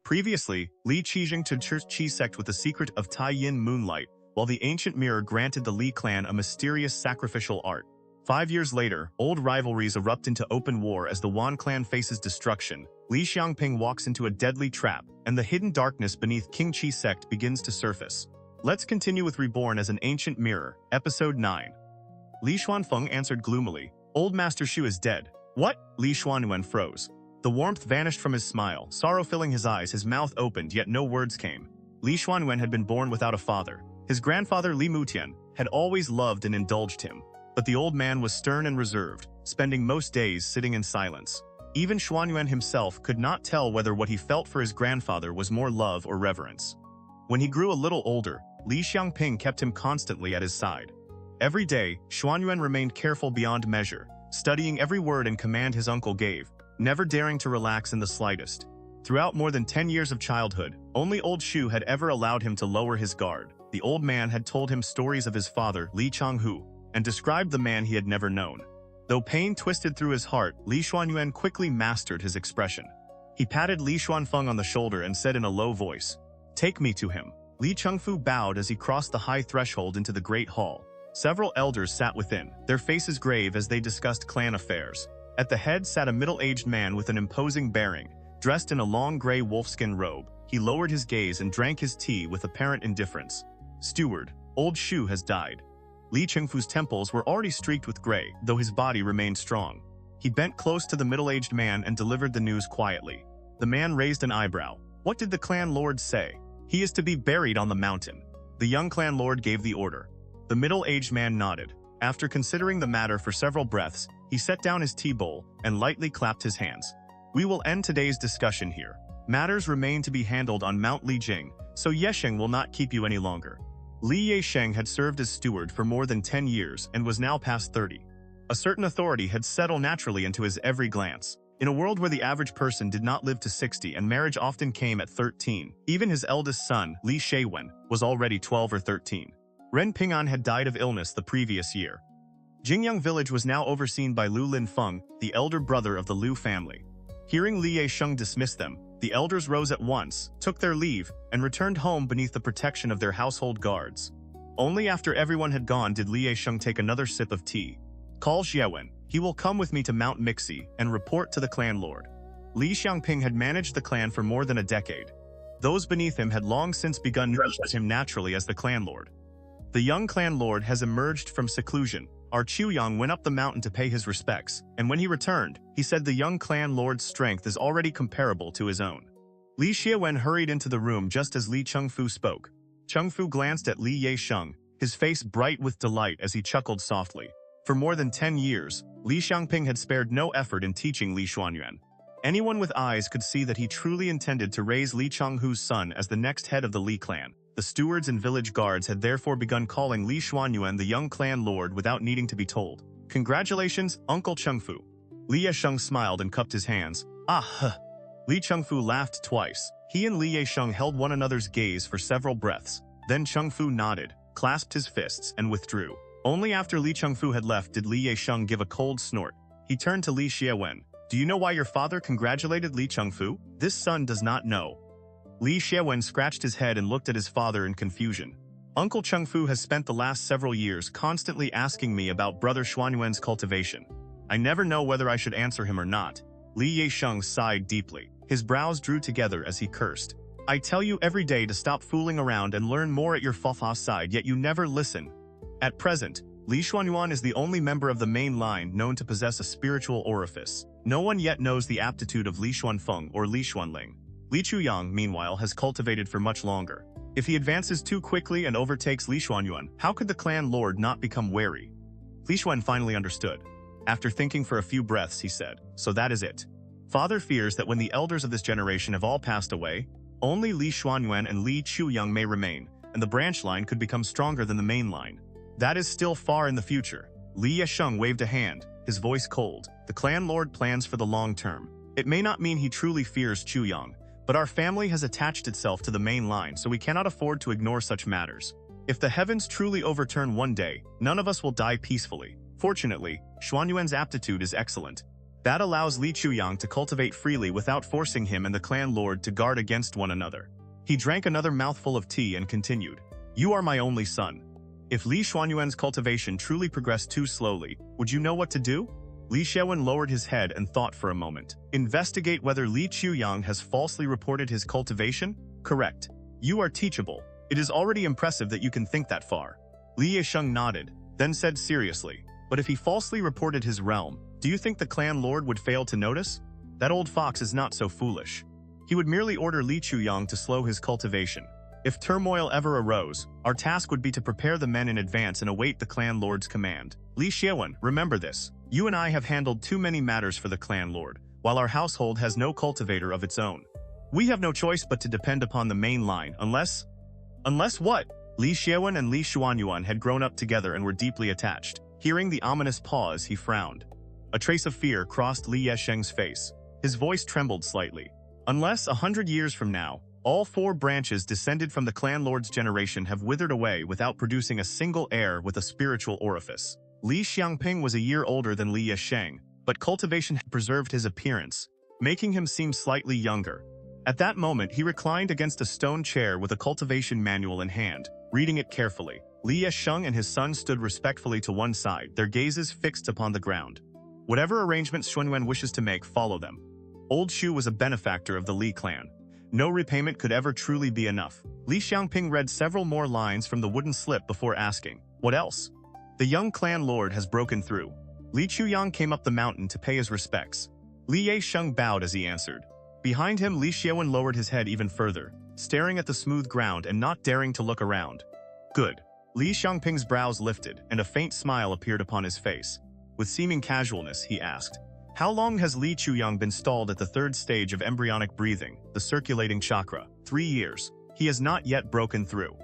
Previously, Li Xiangping to Qingchi Sect with the secret of Taiyin Moonlight, while the ancient mirror granted the Li clan a mysterious sacrificial art. 5 years later, old rivalries erupt into open war as the Wan Clan faces destruction. Li Xiangping walks into a deadly trap, and the hidden darkness beneath Qingchi Sect begins to surface. Let's continue with Reborn as an Ancient Mirror, Episode 9. Li Xuanfeng answered gloomily, "Old Master Shu is dead." "What?" Li Xuanyuan froze. The warmth vanished from his smile, sorrow filling his eyes. His mouth opened, yet no words came. Li Xuanyuan had been born without a father. His grandfather Li Mutian had always loved and indulged him, but the old man was stern and reserved, spending most days sitting in silence. Even Xuanyuan himself could not tell whether what he felt for his grandfather was more love or reverence. When he grew a little older, Li Xiangping kept him constantly at his side. Every day, Xuanyuan remained careful beyond measure, studying every word and command his uncle gave, never daring to relax in the slightest. Throughout more than 10 years of childhood, only old Shu had ever allowed him to lower his guard. The old man had told him stories of his father, Li Changhu, and described the man he had never known. Though pain twisted through his heart, Li Xuanyuan quickly mastered his expression. He patted Li Xuanfeng on the shoulder and said in a low voice, "Take me to him." Li Chengfu bowed as he crossed the high threshold into the great hall. Several elders sat within, their faces grave as they discussed clan affairs. At the head sat a middle-aged man with an imposing bearing, dressed in a long gray wolfskin robe. He lowered his gaze and drank his tea with apparent indifference. "Steward, old Shu has died." Li Chengfu's temples were already streaked with gray, though his body remained strong. He bent close to the middle-aged man and delivered the news quietly. The man raised an eyebrow. "What did the clan lord say?" "He is to be buried on the mountain." The young clan lord gave the order. The middle-aged man nodded. After considering the matter for several breaths, he set down his tea bowl and lightly clapped his hands. "We will end today's discussion here. Matters remain to be handled on Mount Lijing, so Yesheng will not keep you any longer." Li Yesheng had served as steward for more than 10 years and was now past 30. A certain authority had settled naturally into his every glance. In a world where the average person did not live to 60 and marriage often came at 13, even his eldest son, Li Xuanyuan, was already 12 or 13. Ren Ping'an had died of illness the previous year. Jingyang village was now overseen by Lu Linfeng, the elder brother of the Lu family. Hearing Li Yesheng dismiss them, the elders rose at once, took their leave, and returned home beneath the protection of their household guards. Only after everyone had gone did Li Yesheng take another sip of tea. "Call Xiaowen. He will come with me to Mount Mixi and report to the clan lord." Li Xiangping had managed the clan for more than a decade. Those beneath him had long since begun to respect him naturally as the clan lord. The young clan lord has emerged from seclusion. Our Chuyang went up the mountain to pay his respects, and when he returned, he said the young clan lord's strength is already comparable to his own. Li Xiaowen hurried into the room just as Li Chengfu spoke. Chengfu glanced at Li Yesheng, his face bright with delight as he chuckled softly. For more than 10 years, Li Xiangping had spared no effort in teaching Li Xuanyuan. Anyone with eyes could see that he truly intended to raise Li Chenghu's son as the next head of the Li clan. The stewards and village guards had therefore begun calling Li Xuanyuan the young clan lord without needing to be told. "Congratulations, Uncle Chengfu." Li Yesheng smiled and cupped his hands. Li Chengfu laughed twice. He and Li Yesheng held one another's gaze for several breaths. Then Chengfu nodded, clasped his fists, and withdrew. Only after Li Chengfu had left did Li Yesheng give a cold snort. He turned to Li Xiaowen. "Do you know why your father congratulated Li Chengfu? This son does not know." Li Xiaowen scratched his head and looked at his father in confusion. "Uncle Chengfu has spent the last several years constantly asking me about brother Xuanyuan's cultivation. I never know whether I should answer him or not." Li Yesheng sighed deeply. His brows drew together as he cursed. "I tell you every day to stop fooling around and learn more at your Fafa side, yet you never listen." At present, Li Xuanyuan is the only member of the main line known to possess a spiritual orifice. No one yet knows the aptitude of Li Xuanfeng or Li Xuanling. Li Chuyang, meanwhile, has cultivated for much longer. If he advances too quickly and overtakes Li Xuanyuan, how could the clan lord not become wary? Li Xuan finally understood. After thinking for a few breaths, he said, "So that is it. Father fears that when the elders of this generation have all passed away, only Li Xuanyuan and Li Chuyang may remain, and the branch line could become stronger than the main line. That is still far in the future." Li Yesheng waved a hand, his voice cold. "The clan lord plans for the long term. It may not mean he truly fears Chuyang, but our family has attached itself to the main line, so we cannot afford to ignore such matters. If the heavens truly overturn one day, none of us will die peacefully. Fortunately, Xuanyuan's aptitude is excellent. That allows Li Chuyang to cultivate freely without forcing him and the clan lord to guard against one another. He drank another mouthful of tea and continued, "You are my only son. If Li Xuanyuan's cultivation truly progressed too slowly, would you know what to do?" Li Xiaowen lowered his head and thought for a moment. "Investigate whether Li Chuyang has falsely reported his cultivation? Correct. You are teachable. It is already impressive that you can think that far." Li Yisheng nodded, then said seriously, "But if he falsely reported his realm, do you think the clan lord would fail to notice? That old fox is not so foolish. He would merely order Li Chuyang to slow his cultivation. If turmoil ever arose, our task would be to prepare the men in advance and await the clan lord's command. Li Xiaowen, remember this. You and I have handled too many matters for the clan lord, while our household has no cultivator of its own. We have no choice but to depend upon the main line, unless what?" Li Xiaowen and Li Xuanyuan had grown up together and were deeply attached. Hearing the ominous pause, he frowned. A trace of fear crossed Li Yisheng's face. His voice trembled slightly. "Unless 100 years from now, all 4 branches descended from the clan lord's generation have withered away without producing a single heir with a spiritual orifice." Li Xiangping was a year older than Li Yisheng, but cultivation had preserved his appearance, making him seem slightly younger. At that moment, he reclined against a stone chair with a cultivation manual in hand, reading it carefully. Li Yisheng and his son stood respectfully to one side, their gazes fixed upon the ground. Whatever arrangements Xuanyuan wishes to make, follow them. Old Shu was a benefactor of the Li clan. No repayment could ever truly be enough. Li Xiangping read several more lines from the wooden slip before asking, "What else?" "The young clan lord has broken through." Li Chuyang came up the mountain to pay his respects. Li Yisheng bowed as he answered. Behind him, Li Xiaowen lowered his head even further, staring at the smooth ground and not daring to look around. "Good." Li Xiangping's brows lifted, and a faint smile appeared upon his face. With seeming casualness, he asked, "How long has Li Chuyang been stalled at the 3rd stage of embryonic breathing, the circulating chakra?" 3 years. He has not yet broken through."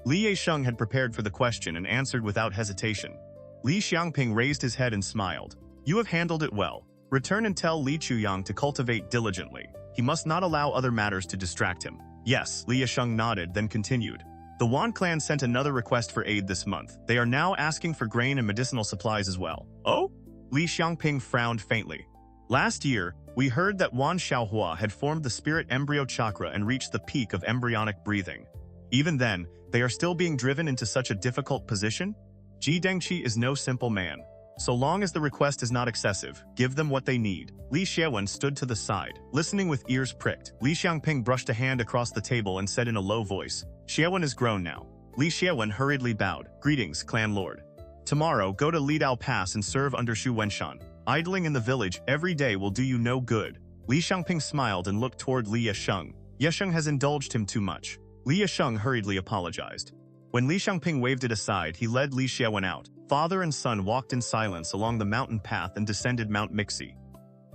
Li Yisheng had prepared for the question and answered without hesitation. Li Xiangping raised his head and smiled. "You have handled it well. Return and tell Li Chuyang to cultivate diligently. He must not allow other matters to distract him." "Yes," Li Yisheng nodded, then continued. "The Wan Clan sent another request for aid this month. They are now asking for grain and medicinal supplies as well." "Oh?" Li Xiangping frowned faintly. "Last year, we heard that Wan Xiaohua had formed the spirit embryo chakra and reached the peak of embryonic breathing. Even then, they are still being driven into such a difficult position? Ji Dengqi is no simple man. So long as the request is not excessive, give them what they need." Li Xiaowen stood to the side, listening with ears pricked. Li Xiangping brushed a hand across the table and said in a low voice, "Xiaowen is grown now." Li Xiaowen hurriedly bowed. "Greetings, clan lord. Tomorrow, go to Lidao Pass and serve under Shu Wenshan. Idling in the village every day will do you no good." Li Xiangping smiled and looked toward Li Yisheng. Yisheng has indulged him too much. Li Yisheng hurriedly apologized. When Li Xiangping waved it aside, he led Li Xiaowen out. Father and son walked in silence along the mountain path and descended Mount Mixi.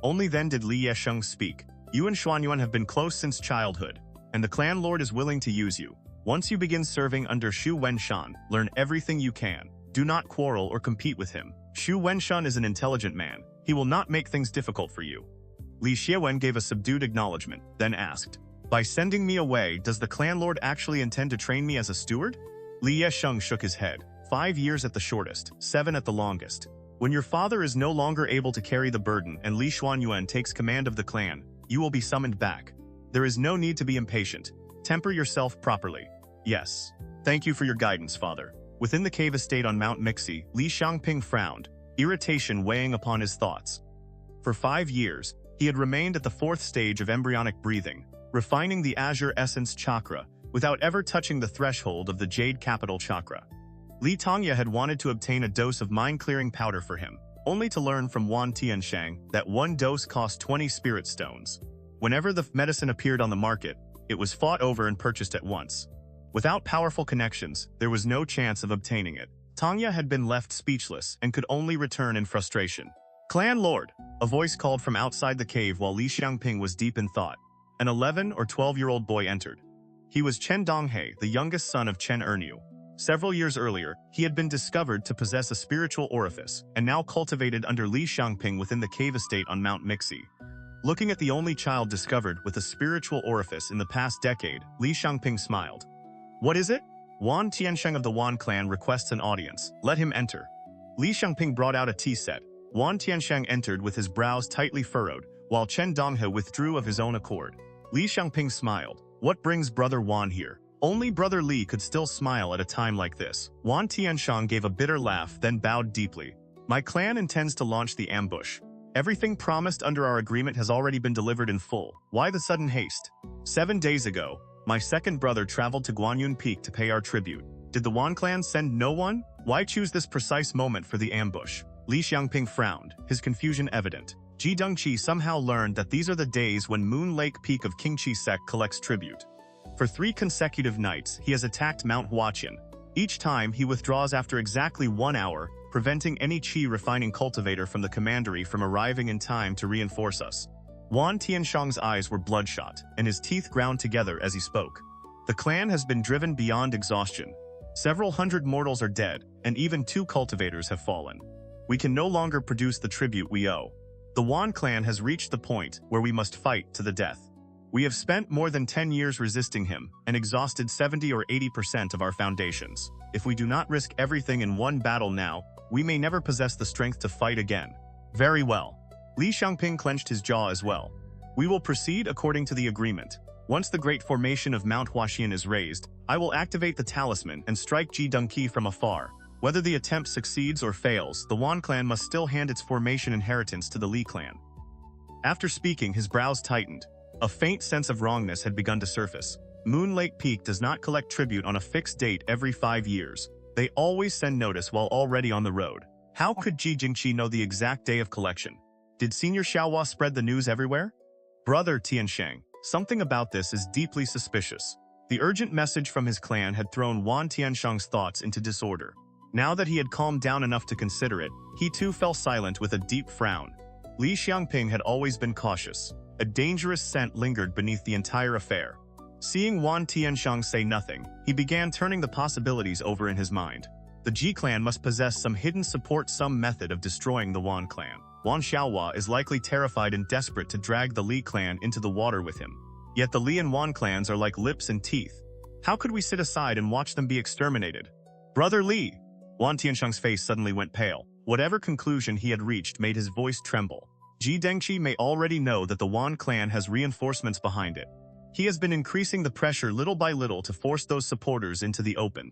Only then did Li Yisheng speak. "You and Xuanyuan have been close since childhood, and the clan lord is willing to use you. Once you begin serving under Shu Wenshan, learn everything you can. Do not quarrel or compete with him. Shu Wenshan is an intelligent man. He will not make things difficult for you." Li Xiaowen gave a subdued acknowledgement, then asked, "By sending me away, does the clan lord actually intend to train me as a steward?" Li Yisheng shook his head. 5 years at the shortest, 7 at the longest. When your father is no longer able to carry the burden and Li Xuanyuan takes command of the clan, you will be summoned back. There is no need to be impatient. Temper yourself properly." "Yes. Thank you for your guidance, father." Within the cave estate on Mount Mixi, Li Xiangping frowned, irritation weighing upon his thoughts. For 5 years, he had remained at the 4th stage of embryonic breathing, refining the azure essence chakra, without ever touching the threshold of the jade capital chakra. Li Tongya had wanted to obtain a dose of mind-clearing powder for him, only to learn from Wan Tianshang that one dose cost 20 spirit stones. Whenever the medicine appeared on the market, it was fought over and purchased at once. Without powerful connections, there was no chance of obtaining it. Tongya had been left speechless and could only return in frustration. "Clan Lord!" A voice called from outside the cave while Li Xiangping was deep in thought. An 11 or 12-year-old boy entered. He was Chen Donghe, the youngest son of Chen Ernu. Several years earlier, he had been discovered to possess a spiritual orifice, and now cultivated under Li Xiangping within the cave estate on Mount Mixi. Looking at the only child discovered with a spiritual orifice in the past decade, Li Xiangping smiled. "What is it?" "Wan Tiansheng of the Wan Clan requests an audience. Let him enter." Li Xiangping brought out a tea set. Wan Tiansheng entered with his brows tightly furrowed, while Chen Donghe withdrew of his own accord. Li Xiangping smiled. What brings Brother Wan here? Only Brother Li could still smile at a time like this. Wan Tiansheng gave a bitter laugh, then bowed deeply. My clan intends to launch the ambush. Everything promised under our agreement has already been delivered in full. Why the sudden haste? 7 days ago, my second brother traveled to Guanyun Peak to pay our tribute. Did the Wan Clan send no one? Why choose this precise moment for the ambush? Li Xiangping frowned, his confusion evident. Ji Dongqi somehow learned that these are the days when Moon Lake Peak of Qingchi Sect collects tribute. For 3 consecutive nights, he has attacked Mount Huatian. Each time, he withdraws after exactly 1 hour, preventing any qi refining cultivator from the commandery from arriving in time to reinforce us. Wan Tiansheng's eyes were bloodshot, and his teeth ground together as he spoke. The clan has been driven beyond exhaustion. Several hundred mortals are dead, and even 2 cultivators have fallen. We can no longer produce the tribute we owe. The Wan clan has reached the point where we must fight to the death. We have spent more than 10 years resisting him, and exhausted 70 or 80% of our foundations. If we do not risk everything in one battle now, we may never possess the strength to fight again. Very well. Li Xiangping clenched his jaw as well. We will proceed according to the agreement. Once the great formation of Mount Huatian is raised, I will activate the talisman and strike Ji Dongqi from afar. Whether the attempt succeeds or fails, the Wan clan must still hand its formation inheritance to the Li clan. After speaking, his brows tightened. A faint sense of wrongness had begun to surface. Moon Lake Peak does not collect tribute on a fixed date every 5 years. They always send notice while already on the road. How could Ji Jingqi know the exact day of collection? Did Senior Xiaohua spread the news everywhere? Brother Tiansheng, something about this is deeply suspicious. The urgent message from his clan had thrown Wan Tiansheng's thoughts into disorder. Now that he had calmed down enough to consider it, he too fell silent with a deep frown. Li Xiangping had always been cautious. A dangerous scent lingered beneath the entire affair. Seeing Wan Tiansheng say nothing, he began turning the possibilities over in his mind. The Ji clan must possess some hidden support, some method of destroying the Wan clan. Wan Xiaohua is likely terrified and desperate to drag the Li clan into the water with him. Yet the Li and Wan clans are like lips and teeth. How could we sit aside and watch them be exterminated? Brother Li! Wan Tiansheng's face suddenly went pale. Whatever conclusion he had reached made his voice tremble. Ji Dongqi may already know that the Wan clan has reinforcements behind it. He has been increasing the pressure little by little to force those supporters into the open.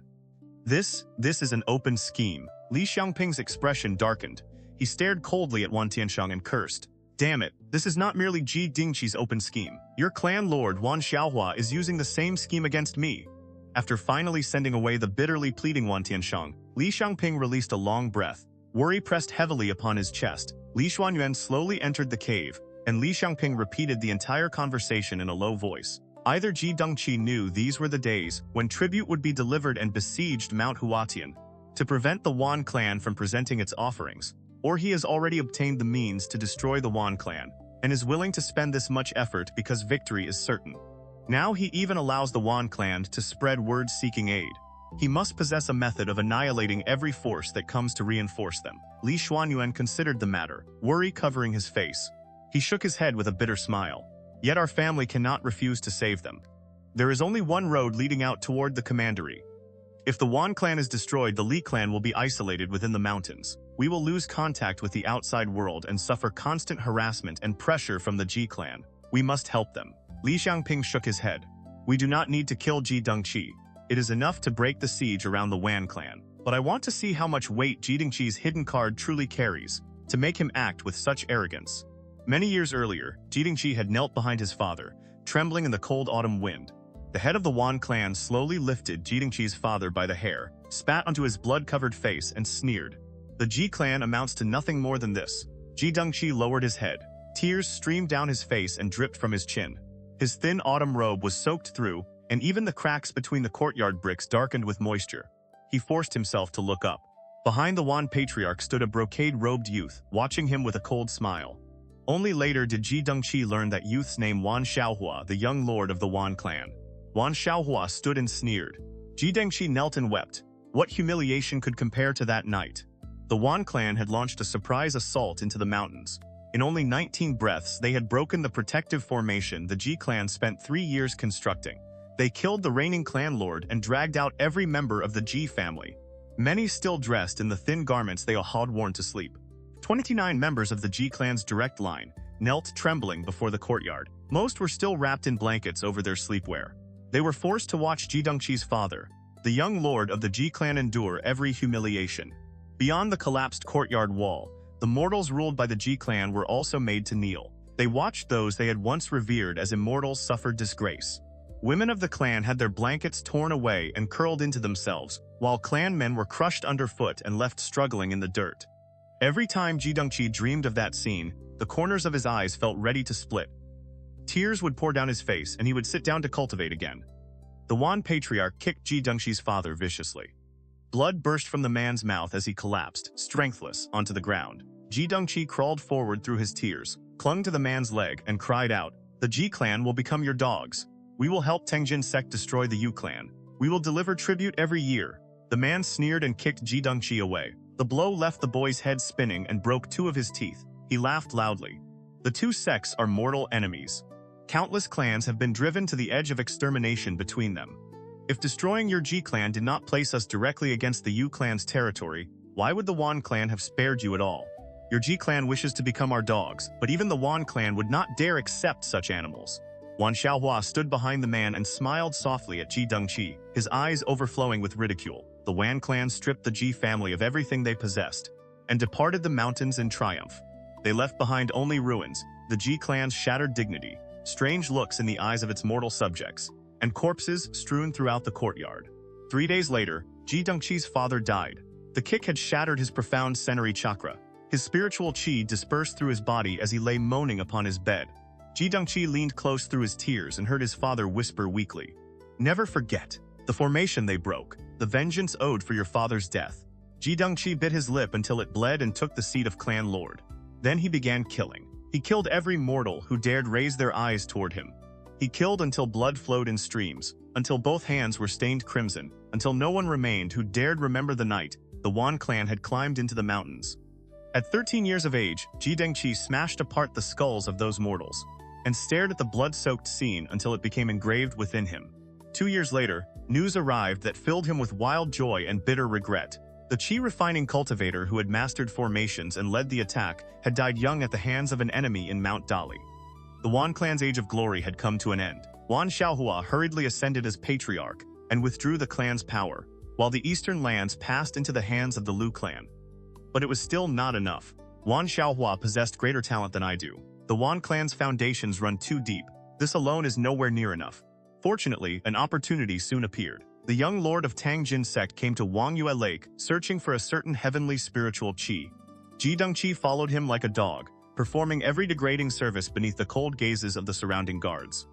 This is an open scheme. Li Xiangping's expression darkened. He stared coldly at Wan Tiansheng and cursed. Damn it, this is not merely Ji Dongqi's open scheme. Your clan lord Wan Xiaohua is using the same scheme against me. After finally sending away the bitterly pleading Wan Tiansheng, Li Xiangping released a long breath. Worry pressed heavily upon his chest. Li Xuanyuan slowly entered the cave, and Li Xiangping repeated the entire conversation in a low voice. Either Ji Dongqi knew these were the days when tribute would be delivered and besieged Mount Huatian to prevent the Wan clan from presenting its offerings, or he has already obtained the means to destroy the Wan clan, and is willing to spend this much effort because victory is certain. Now he even allows the Wan clan to spread word seeking aid. He must possess a method of annihilating every force that comes to reinforce them. Li Xuanyuan considered the matter, worry covering his face. He shook his head with a bitter smile. Yet our family cannot refuse to save them. There is only one road leading out toward the commandery. If the Wan clan is destroyed, the Li clan will be isolated within the mountains. We will lose contact with the outside world and suffer constant harassment and pressure from the Ji clan. We must help them. Li Xiangping shook his head. We do not need to kill Ji Dongqi. It is enough to break the siege around the Wan clan. But I want to see how much weight Ji Dongqi's hidden card truly carries, to make him act with such arrogance. Many years earlier, Ji Dongqi had knelt behind his father, trembling in the cold autumn wind. The head of the Wan clan slowly lifted Ji Dongqi's father by the hair, spat onto his blood-covered face, and sneered. The Ji clan amounts to nothing more than this. Ji Dongqi lowered his head. Tears streamed down his face and dripped from his chin. His thin autumn robe was soaked through, and even the cracks between the courtyard bricks darkened with moisture. He forced himself to look up. Behind the Wan patriarch stood a brocade-robed youth, watching him with a cold smile. Only later did Ji Dongqi learn that youth's name Wan Xiaohua, the young lord of the Wan clan. Wan Xiaohua stood and sneered. Ji Dongqi knelt and wept. What humiliation could compare to that night? The Wan clan had launched a surprise assault into the mountains. In only 19 breaths, they had broken the protective formation the Ji clan spent 3 years constructing. They killed the reigning clan lord and dragged out every member of the Ji family. Many still dressed in the thin garments they had worn to sleep. 29 members of the Ji clan's direct line knelt trembling before the courtyard. Most were still wrapped in blankets over their sleepwear. They were forced to watch Ji Dongqi's father, the young lord of the Ji clan, endure every humiliation. Beyond the collapsed courtyard wall, the mortals ruled by the Ji clan were also made to kneel. They watched those they had once revered as immortals suffer disgrace. Women of the clan had their blankets torn away and curled into themselves, while clan men were crushed underfoot and left struggling in the dirt. Every time Ji Dongqi dreamed of that scene, the corners of his eyes felt ready to split. Tears would pour down his face and he would sit down to cultivate again. The Wan patriarch kicked Ji Dongqi's father viciously. Blood burst from the man's mouth as he collapsed, strengthless, onto the ground. Ji Dongqi crawled forward through his tears, clung to the man's leg, and cried out, "The Ji clan will become your dogs. We will help Tengjin Sect destroy the Yu clan. We will deliver tribute every year." The man sneered and kicked Ji Dongqi away. The blow left the boy's head spinning and broke two of his teeth. He laughed loudly. The two sects are mortal enemies. Countless clans have been driven to the edge of extermination between them. If destroying your Ji clan did not place us directly against the Yu clan's territory, why would the Wan clan have spared you at all? Your Ji clan wishes to become our dogs, but even the Wan clan would not dare accept such animals. Wan Xiaohua stood behind the man and smiled softly at Ji Dongqi, his eyes overflowing with ridicule. The Wan clan stripped the Ji family of everything they possessed and departed the mountains in triumph. They left behind only ruins, the Ji clan's shattered dignity, strange looks in the eyes of its mortal subjects, and corpses strewn throughout the courtyard. 3 days later, Ji Dongqi's father died. The kick had shattered his profound sensory chakra. His spiritual qi dispersed through his body as he lay moaning upon his bed. Ji Dongqi leaned close through his tears and heard his father whisper weakly, "Never forget the formation they broke, the vengeance owed for your father's death." Ji Dongqi bit his lip until it bled and took the seat of clan lord. Then he began killing. He killed every mortal who dared raise their eyes toward him. He killed until blood flowed in streams, until both hands were stained crimson, until no one remained who dared remember the night the Wan clan had climbed into the mountains. At 13 years of age, Ji Dongqi smashed apart the skulls of those mortals and stared at the blood-soaked scene until it became engraved within him. 2 years later, news arrived that filled him with wild joy and bitter regret. The qi-refining cultivator who had mastered formations and led the attack had died young at the hands of an enemy in Mount Dali. The Wan clan's age of glory had come to an end. Wan Xiaohua hurriedly ascended as patriarch and withdrew the clan's power, while the eastern lands passed into the hands of the Lu clan. But it was still not enough. Wan Xiaohua possessed greater talent than I do. The Wan clan's foundations run too deep. This alone is nowhere near enough. Fortunately, an opportunity soon appeared. The young lord of Tengjin Sect came to Wangyue Lake, searching for a certain heavenly spiritual qi. Ji Dongqi followed him like a dog, performing every degrading service beneath the cold gazes of the surrounding guards.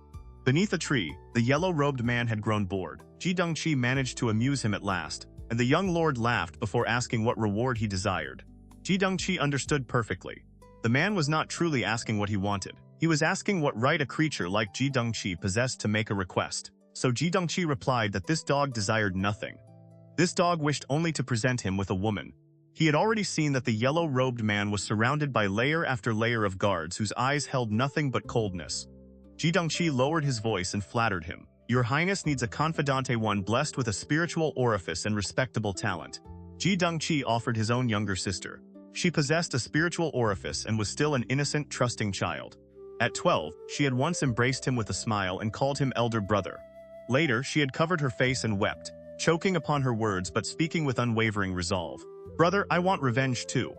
Beneath a tree, the yellow-robed man had grown bored. Ji Dongqi managed to amuse him at last, and the young lord laughed before asking what reward he desired. Ji Dongqi understood perfectly. The man was not truly asking what he wanted. He was asking what right a creature like Ji Dongqi possessed to make a request. So Ji Dongqi replied that this dog desired nothing. This dog wished only to present him with a woman. He had already seen that the yellow-robed man was surrounded by layer after layer of guards whose eyes held nothing but coldness. Ji Dongqi lowered his voice and flattered him. "Your Highness needs a confidante, one blessed with a spiritual orifice and respectable talent." Ji Dongqi offered his own younger sister. She possessed a spiritual orifice and was still an innocent, trusting child. At 12, she had once embraced him with a smile and called him elder brother. Later, she had covered her face and wept, choking upon her words but speaking with unwavering resolve. "Brother, I want revenge too."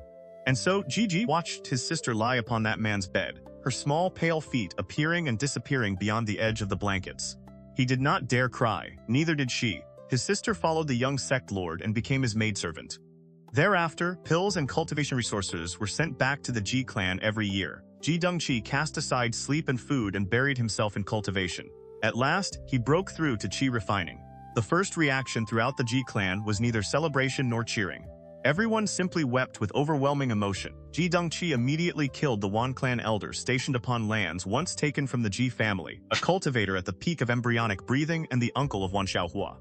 And so, Ji watched his sister lie upon that man's bed, her small pale feet appearing and disappearing beyond the edge of the blankets. He did not dare cry, neither did she. His sister followed the young sect lord and became his maidservant. Thereafter, pills and cultivation resources were sent back to the Ji clan every year. Ji Dongqi cast aside sleep and food and buried himself in cultivation. At last, he broke through to qi refining. The first reaction throughout the Ji clan was neither celebration nor cheering. Everyone simply wept with overwhelming emotion. Ji Dongqi immediately killed the Wan clan elder stationed upon lands once taken from the Ji family, a cultivator at the peak of embryonic breathing and the uncle of Wan Xiaohua.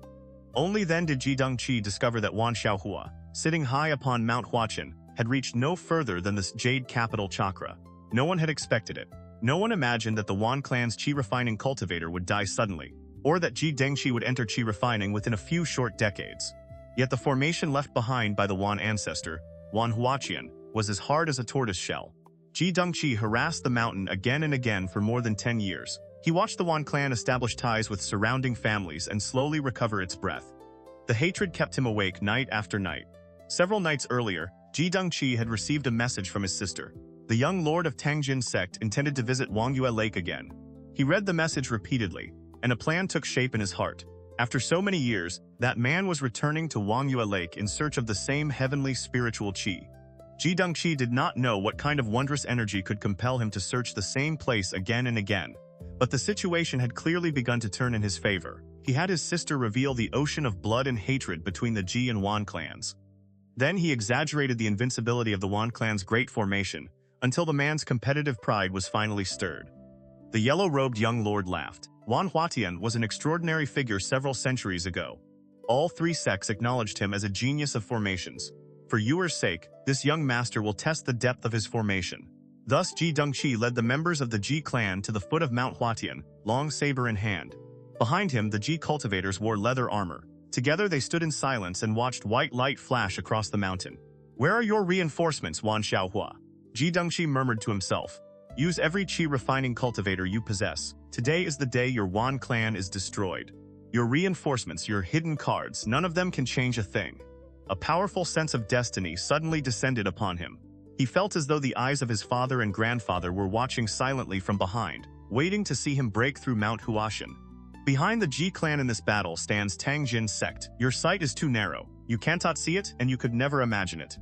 Only then did Ji Dongqi discover that Wan Xiaohua, sitting high upon Mount Huatian, had reached no further than this jade capital chakra. No one had expected it. No one imagined that the Wan clan's qi-refining cultivator would die suddenly, or that Ji Dongqi would enter qi-refining within a few short decades. Yet the formation left behind by the Wan ancestor, Wan Huatian, was as hard as a tortoise shell. Qingchi harassed the mountain again and again for more than 10 years. He watched the Wan Clan establish ties with surrounding families and slowly recover its breath. The hatred kept him awake night after night. Several nights earlier, Qingchi had received a message from his sister. The young lord of Tangjin Sect intended to visit Wangyue Lake again. He read the message repeatedly, and a plan took shape in his heart. After so many years, that man was returning to Wangyue Lake in search of the same heavenly spiritual qi. Qingchi did not know what kind of wondrous energy could compel him to search the same place again and again. But the situation had clearly begun to turn in his favor. He had his sister reveal the ocean of blood and hatred between the Ji and Wan clans. Then he exaggerated the invincibility of the Wan clan's great formation, until the man's competitive pride was finally stirred. The yellow-robed young lord laughed. Wan Huatian was an extraordinary figure several centuries ago. All three sects acknowledged him as a genius of formations. For Yuer's sake, this young master will test the depth of his formation. Thus Qingchi led the members of the Ji clan to the foot of Mount Huatian, long saber in hand. Behind him, the Ji cultivators wore leather armor. Together they stood in silence and watched white light flash across the mountain. "Where are your reinforcements, Wan Xiaohua?" Qingchi murmured to himself. "Use every qi refining cultivator you possess. Today is the day your Wan clan is destroyed. Your reinforcements, your hidden cards, none of them can change a thing." A powerful sense of destiny suddenly descended upon him. He felt as though the eyes of his father and grandfather were watching silently from behind, waiting to see him break through Mount Huatian. Behind the Ji clan in this battle stands Tangjin Sect. Your sight is too narrow. You cannot see it, and you could never imagine it.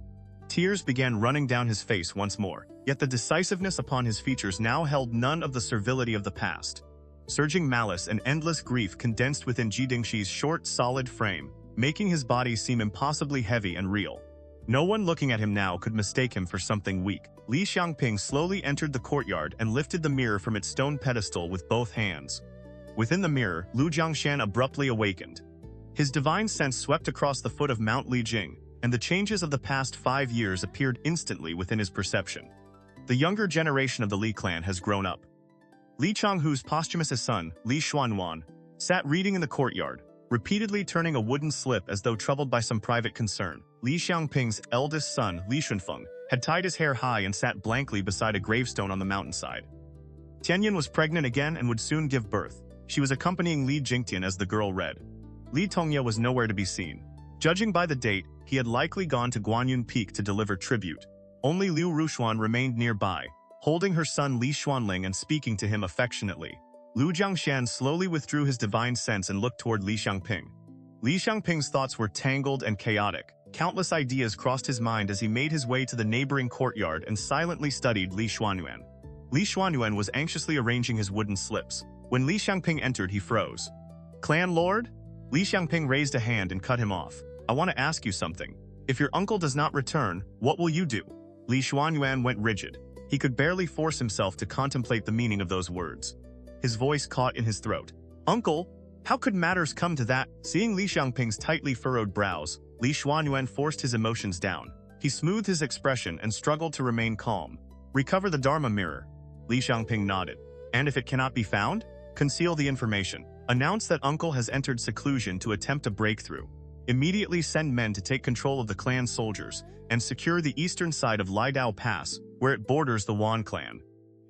Tears began running down his face once more, yet the decisiveness upon his features now held none of the servility of the past. Surging malice and endless grief condensed within Qingchi's short, solid frame, making his body seem impossibly heavy and real. No one looking at him now could mistake him for something weak. Li Xiangping slowly entered the courtyard and lifted the mirror from its stone pedestal with both hands. Within the mirror, Lu Jiangshan abruptly awakened. His divine sense swept across the foot of Mount Lijing, and the changes of the past 5 years appeared instantly within his perception. The younger generation of the Li clan has grown up. Li Changhu's posthumous son, Li Xuanyuan, sat reading in the courtyard, repeatedly turning a wooden slip as though troubled by some private concern. Li Xiangping's eldest son, Li Xuanfeng, had tied his hair high and sat blankly beside a gravestone on the mountainside. Tianyin was pregnant again and would soon give birth. She was accompanying Li Jingtian as the girl read. Li Tongye was nowhere to be seen. Judging by the date, he had likely gone to Guanyun Peak to deliver tribute. Only Liu Rushuan remained nearby, holding her son Li Xuanling and speaking to him affectionately. Lu Jiangshan slowly withdrew his divine sense and looked toward Li Xiangping. Li Xiangping's thoughts were tangled and chaotic. Countless ideas crossed his mind as he made his way to the neighboring courtyard and silently studied Li Xuanyuan. Li Xuanyuan was anxiously arranging his wooden slips. When Li Xiangping entered, he froze. "Clan Lord?" Li Xiangping raised a hand and cut him off. "I want to ask you something. If your uncle does not return, what will you do?" Li Xuanyuan went rigid. He could barely force himself to contemplate the meaning of those words. His voice caught in his throat. "Uncle? How could matters come to that?" Seeing Li Xiangping's tightly furrowed brows, Li Xuanyuan forced his emotions down. He smoothed his expression and struggled to remain calm. "Recover the Dharma mirror." Li Xiangping nodded. "And if it cannot be found? Conceal the information. Announce that uncle has entered seclusion to attempt a breakthrough. Immediately send men to take control of the clan soldiers and secure the eastern side of Lidao Pass, where it borders the Wan clan.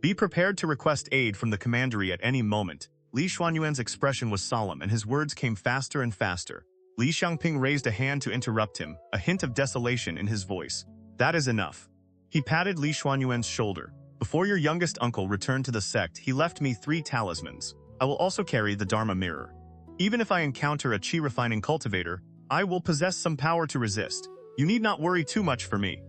Be prepared to request aid from the commandery at any moment." Li Xuanyuan's expression was solemn and his words came faster and faster. Li Xiangping raised a hand to interrupt him, a hint of desolation in his voice. "That is enough." He patted Li Xuanyuan's shoulder. "Before your youngest uncle returned to the sect, he left me 3 talismans. I will also carry the Dharma mirror. Even if I encounter a qi refining cultivator, I will possess some power to resist. You need not worry too much for me."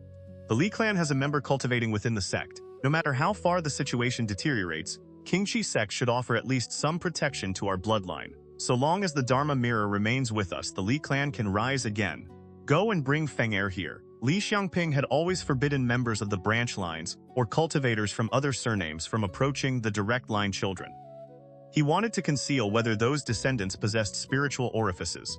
The Li clan has a member cultivating within the sect. No matter how far the situation deteriorates, Qingchi sect should offer at least some protection to our bloodline. So long as the Dharma mirror remains with us, the Li clan can rise again. Go and bring Feng Er here. Li Xiangping had always forbidden members of the branch lines or cultivators from other surnames from approaching the direct line children. He wanted to conceal whether those descendants possessed spiritual orifices.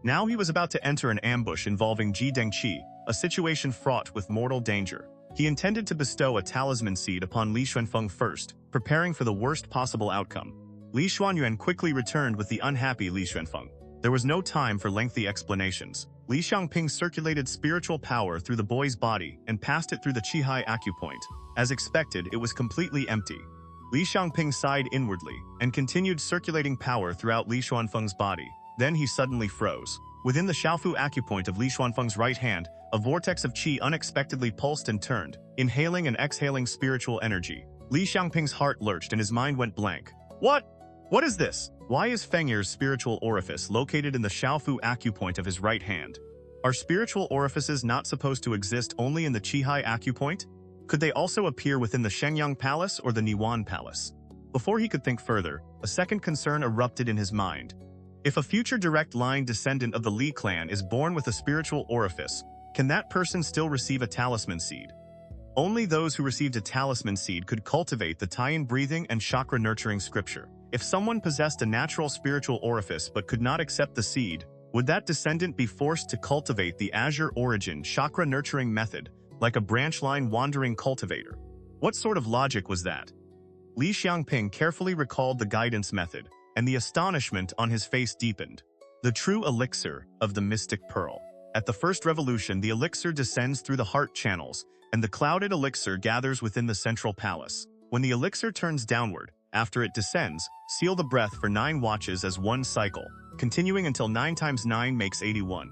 Now he was about to enter an ambush involving Qingchi, a situation fraught with mortal danger. He intended to bestow a talisman seed upon Li Xuanfeng first, preparing for the worst possible outcome. Li Xuanyuan quickly returned with the unhappy Li Xuanfeng. There was no time for lengthy explanations. Li Xiangping circulated spiritual power through the boy's body and passed it through the Qihai acupoint. As expected, it was completely empty. Li Xiangping sighed inwardly and continued circulating power throughout Li Xuanfeng's body. Then he suddenly froze. Within the Xiaofu acupoint of Li Xuanfeng's right hand, a vortex of qi unexpectedly pulsed and turned, inhaling and exhaling spiritual energy. Li Xiangping's heart lurched and his mind went blank. What is this? Why is Fengyer's spiritual orifice located in the Xiaofu acupoint of his right hand? Are spiritual orifices not supposed to exist only in the Qihai acupoint? Could they also appear within the Shenyang Palace or the Niwan Palace? Before he could think further, a second concern erupted in his mind. If a future direct line descendant of the Li clan is born with a spiritual orifice, can that person still receive a talisman seed? Only those who received a talisman seed could cultivate the Taiyin breathing and chakra nurturing scripture. If someone possessed a natural spiritual orifice but could not accept the seed, would that descendant be forced to cultivate the azure origin chakra nurturing method, like a branch line wandering cultivator? What sort of logic was that? Li Xiangping carefully recalled the guidance method, and the astonishment on his face deepened. The true elixir of the Mystic Pearl. At the first revolution, the elixir descends through the heart channels, and the clouded elixir gathers within the central palace. When the elixir turns downward, after it descends, seal the breath for 9 watches as one cycle, continuing until 9 times 9 makes 81.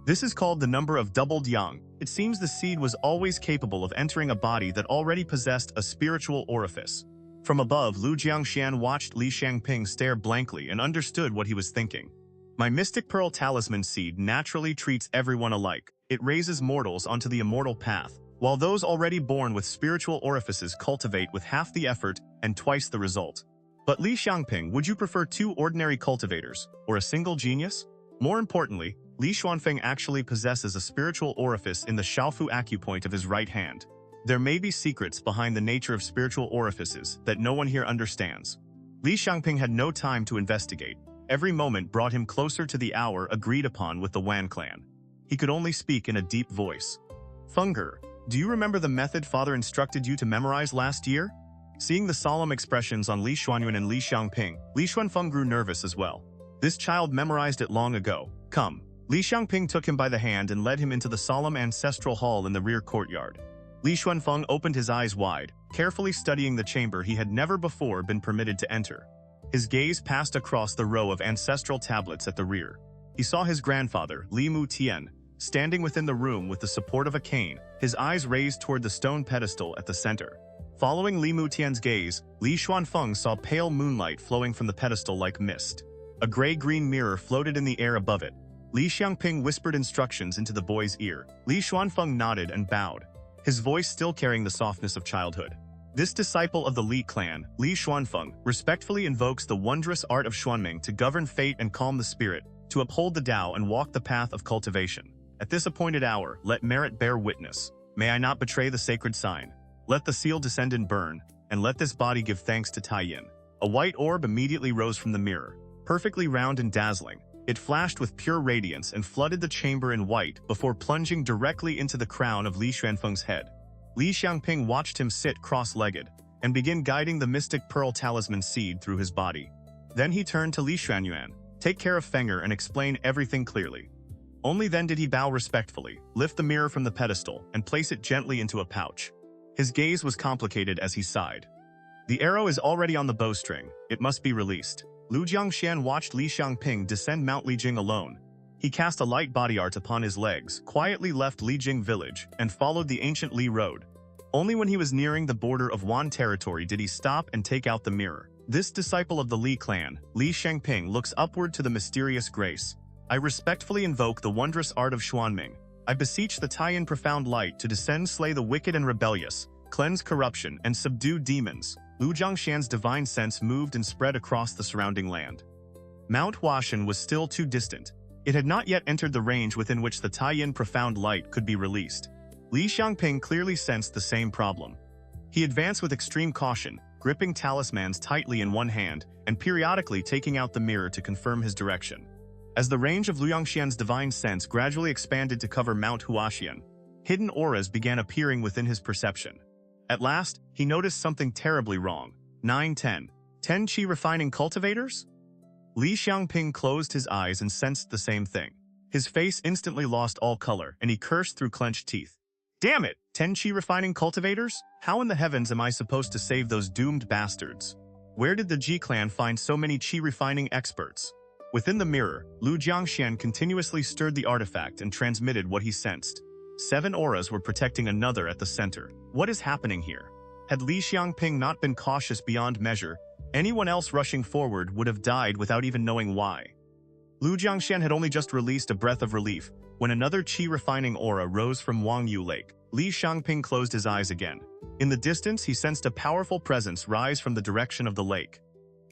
This is called the number of doubled yang. It seems the seed was always capable of entering a body that already possessed a spiritual orifice. From above, Lu Jiangxian watched Li Xiangping stare blankly and understood what he was thinking. My Mystic Pearl Talisman Seed naturally treats everyone alike. It raises mortals onto the immortal path, while those already born with spiritual orifices cultivate with half the effort and twice the result. But Li Xiangping, would you prefer 2 ordinary cultivators, or a single genius? More importantly, Li Xuanfeng actually possesses a spiritual orifice in the Xiaofu acupoint of his right hand. There may be secrets behind the nature of spiritual orifices that no one here understands. Li Xiangping had no time to investigate. Every moment brought him closer to the hour agreed upon with the Wan Clan. He could only speak in a deep voice. Fenger, do you remember the method Father instructed you to memorize last year? Seeing the solemn expressions on Li Xuanyuan and Li Xiangping, Li Xuanfeng grew nervous as well. This child memorized it long ago. Come. Li Xiangping took him by the hand and led him into the solemn ancestral hall in the rear courtyard. Li Xuanfeng opened his eyes wide, carefully studying the chamber he had never before been permitted to enter. His gaze passed across the row of ancestral tablets at the rear. He saw his grandfather, Li Mutian, standing within the room with the support of a cane, his eyes raised toward the stone pedestal at the center. Following Li Mutian's gaze, Li Xuanfeng saw pale moonlight flowing from the pedestal like mist. A gray-green mirror floated in the air above it. Li Xiangping whispered instructions into the boy's ear. Li Xuanfeng nodded and bowed, his voice still carrying the softness of childhood. This disciple of the Li clan, Li Xuanfeng, respectfully invokes the wondrous art of Xuanming to govern fate and calm the spirit, to uphold the Tao and walk the path of cultivation. At this appointed hour, let merit bear witness. May I not betray the sacred sign. Let the seal descend and burn, and let this body give thanks to Taiyin. A white orb immediately rose from the mirror, perfectly round and dazzling. It flashed with pure radiance and flooded the chamber in white before plunging directly into the crown of Li Xuanfeng's head. Li Xiangping watched him sit cross-legged and begin guiding the Mystic Pearl Talisman Seed through his body. Then he turned to Li Xuanyuan. Take care of Fenger and explain everything clearly. Only then did he bow respectfully, lift the mirror from the pedestal, and place it gently into a pouch. His gaze was complicated as he sighed. The arrow is already on the bowstring. It must be released. Lu Jiangxian watched Li Xiangping descend Mount Lijing alone. He cast a light body art upon his legs, quietly left Lijing village, and followed the ancient Li road. Only when he was nearing the border of Wan territory did he stop and take out the mirror. This disciple of the Li clan, Li Xiangping, looks upward to the mysterious grace. I respectfully invoke the wondrous art of Xuanming. I beseech the Taiyin Profound Light to descend, slay the wicked and rebellious, cleanse corruption, and subdue demons. Lu Jiangxian's divine sense moved and spread across the surrounding land. Mount Huatian was still too distant. It had not yet entered the range within which the Taiyin Profound Light could be released. Li Xiangping clearly sensed the same problem. He advanced with extreme caution, gripping talismans tightly in one hand and periodically taking out the mirror to confirm his direction. As the range of Lu Jiangxian's divine sense gradually expanded to cover Mount Huatian, hidden auras began appearing within his perception. At last, he noticed something terribly wrong. 9-10. 10 qi refining cultivators? Li Xiangping closed his eyes and sensed the same thing. His face instantly lost all color, and he cursed through clenched teeth. Damn it! 10 Qi refining cultivators? How in the heavens am I supposed to save those doomed bastards? Where did the Ji clan find so many Qi refining experts? Within the mirror, Lu Jiangxian continuously stirred the artifact and transmitted what he sensed. 7 auras were protecting another at the center. What is happening here? Had Li Xiangping not been cautious beyond measure, anyone else rushing forward would have died without even knowing why. Lu Jiangxian had only just released a breath of relief when another Qi refining aura rose from Wangyu Lake. Li Xiangping closed his eyes again. In the distance, he sensed a powerful presence rise from the direction of the lake.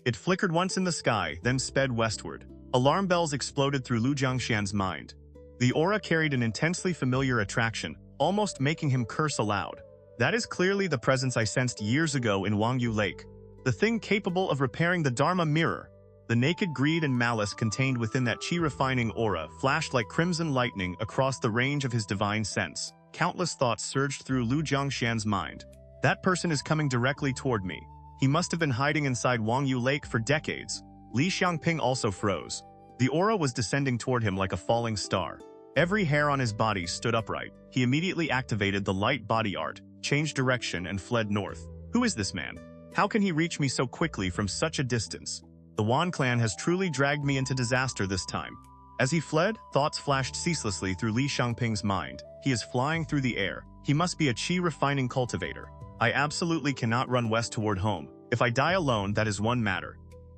It flickered once in the sky, then sped westward. Alarm bells exploded through Lu Jiangxian's mind. The aura carried an intensely familiar attraction, almost making him curse aloud. That is clearly the presence I sensed years ago in Wangyu Lake. The thing capable of repairing the Dharma mirror. The naked greed and malice contained within that Qi-refining aura flashed like crimson lightning across the range of his divine sense. Countless thoughts surged through Lu Jiangxian's mind. That person is coming directly toward me. He must have been hiding inside Wangyu Lake for decades. Li Xiangping also froze. The aura was descending toward him like a falling star. Every hair on his body stood upright. He immediately activated the light body art, changed direction, and fled north. Who is this man? How can he reach me so quickly from such a distance? The Wan Clan has truly dragged me into disaster this time. As he fled, thoughts flashed ceaselessly through Li Xiangping's mind. He is flying through the air. He must be a Qi refining cultivator. I absolutely cannot run west toward home. If I die alone, that is one matter.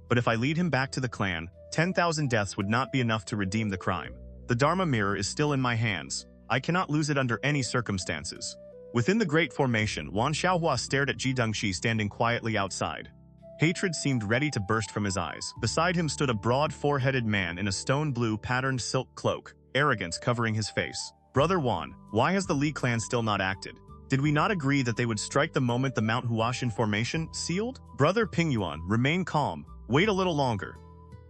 But if I lead him back to the clan, 10,000 deaths would not be enough to redeem the crime. The Dharma mirror is still in my hands. I cannot lose it under any circumstances. Within the Great Formation, Wan Xiaohua stared at Ji Dengxi standing quietly outside. Hatred seemed ready to burst from his eyes. Beside him stood a broad four-headed man in a stone-blue patterned silk cloak, arrogance covering his face. Brother Wan, why has the Li clan still not acted? Did we not agree that they would strike the moment the Mount Huatian formation sealed? Brother Pingyuan, remain calm. Wait a little longer.